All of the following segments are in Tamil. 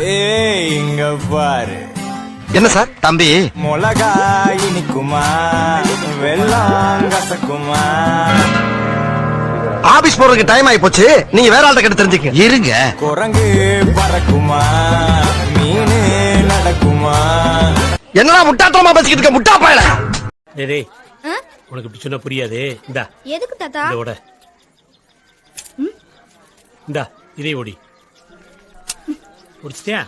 ஏய் இங்க பாரு. என்ன சார் தம்பி? மிளகா இனிக்குமா வெள்ளம் கசக்குமா? ஆபீஸ் போறதுக்கு டைம் ஆயி போச்சு, நீங்க வேற ஆள்கிட்ட கிட்ட தெரிஞ்சுக்க. இருங்க. குரங்கு பறக்குமா மீனு நடக்குமா? என்னடா முட்டாத்தனமா பேசிக்கிட்டு இருக்க முட்டா பயல. டேய் உனக்கு இப்படி சொன்னா புரியாது. இந்தா எதுக்கு தாத்தா? ஓட இந்தா இதே ஓடி முடிச்சிட்டியா?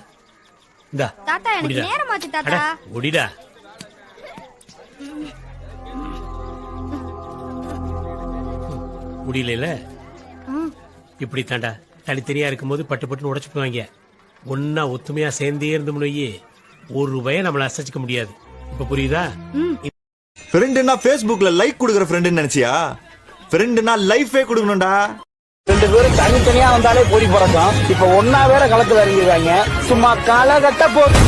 இந்தா தாத்தா எனக்கு நேரமாச்சு தாத்தா. ஓடிடா. முடியல இப்படி தாண்டா தனித்தனியா இருக்கும்போது பட்டு பட்டுன்னு உடைச்சு போவாங்க. ஒன்னா ஒத்துமையா சேர்ந்தே இருந்தோம்னு ஒரு ரூபாய நம்மள அசைச்சிக்க முடியாது. இப்ப புரியுதா? ஃப்ரெண்டுனா Facebookல லைக் கொடுக்குற ஃப்ரெண்டுன்னு நினைச்சியா? ஃப்ரெண்டுனா லைஃபே கொடுக்கணும்டா. 2 பேரும் தனித்தனியா வந்தாலே போடி பறக்கும். இப்ப ஒன்னா வேற களத்துல இறங்கிடுவாங்க. சும்மா காலகட்ட போது.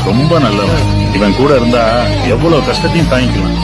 ரொம்ப நல்லவன். இவன் கூட இருந்தா எவ்வளவு கஷ்டத்தையும் தாங்கிக்கலாம்.